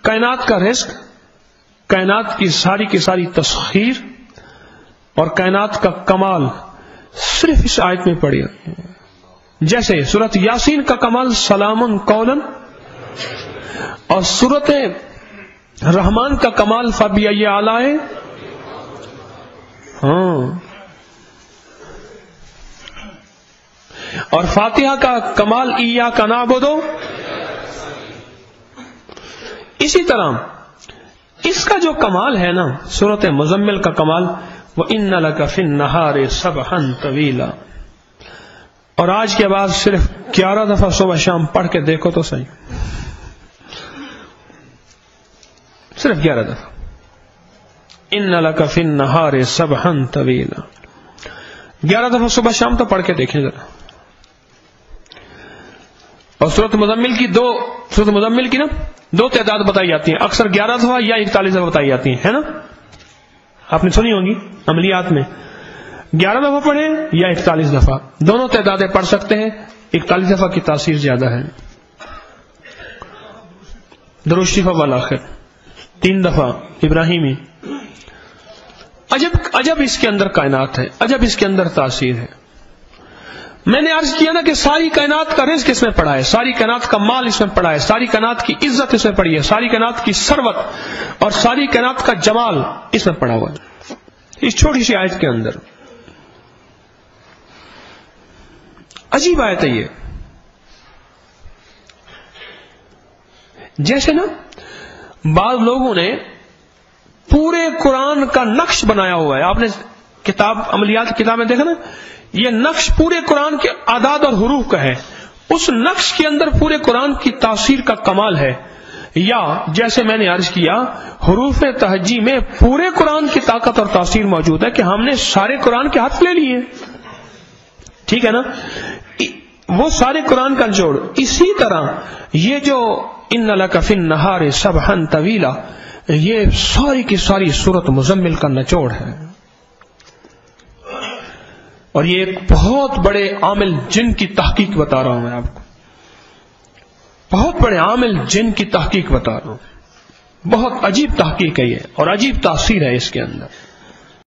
کائنات کا رزق، کائنات کی ساری تسخیر اور کائنات کا کمال صرف اس آیت میں پڑی ہوئی ہے. جیسے سورۃ یاسین کا کمال سلام قولا، اور سورۃ رحمان کا کمال فبأي آلاء، اور فاتحہ کا کمال ایاک نعبد. اسی طرح اس کا جو کمال ہے نا سورۃ مزمل کا کمال، وَإِنَّ لَكَ فِي النَّهَارِ سَبْحًا طَوِيلًا. اور آج کے بعد صرف 11 دفعہ صبح شام پڑھ کے دیکھو تو صحیح، صرف 11 دفعہ. إِنَّ لَكَ فِي النَّهَارِ سَبْحًا طَوِيلًا، 11 دفعہ صبح شام تو پڑھ کے دیکھیں ذرا. اور سورۃ مزمل کی نا دو تعداد بتائی جاتی ہیں، اکثر 11 دفعہ یا 41 دفعہ بتائی جاتی ہیں، ہے نا؟ آپ نے سنی ہوں گی عملیات میں 11 دفعہ پڑھیں یا 41 دفعہ، دونوں تعدادیں پڑھ سکتے ہیں. 41 دفعہ کی تاثیر زیادہ ہے. درود شریف والآخر 3 دفعہ ابراہیمی. عجب اس کے اندر کائنات ہے، عجب اس کے اندر تاثیر ہے. میں نے عرض کیا نا کہ ساری کائنات کا رزق اس میں پڑا ہے، ساری کائنات کا مال اس میں پڑا ہے، ساری کائنات کی عزت اس میں پڑی ہے، ساری کائنات کی ثروت اور ساری کائنات کا جمال اس میں پڑا ہوا ہے اس چھوٹی سی آیت کے اندر. عجیب آیت ہے یہ. جیسے نا بعض لوگوں نے پورے قرآن کا نقش بنایا ہوا ہے. آپ نے عملیات کی کتاب میں دیکھا نا، یہ نقش پورے قرآن کے اعداد اور حروف کا ہے. اس نقش کے اندر پورے قرآن کی تاثیر کا کمال ہے. یا جیسے میں نے عرض کیا حروف تہجی میں پورے قرآن کی طاقت اور تاثیر موجود ہے کہ ہم نے سارے قرآن کے حرف لے لیے، ٹھیک ہے نا، وہ سارے قرآن کا جوڑ. اسی طرح یہ جو ان لک فی النہار سبحا طویلا، یہ ساری کی ساری سورۃ مزمل کا نچوڑ ہے. اور یہ ایک بہت بڑے عامل جن کی تحقیق بتا رہا ہوں میں آپ کو، بہت بڑے عامل جن کی تحقیق بتا رہا ہوں. بہت عجیب تحقیق ہے یہ اور عجیب تاثیر ہے اس کے اندر.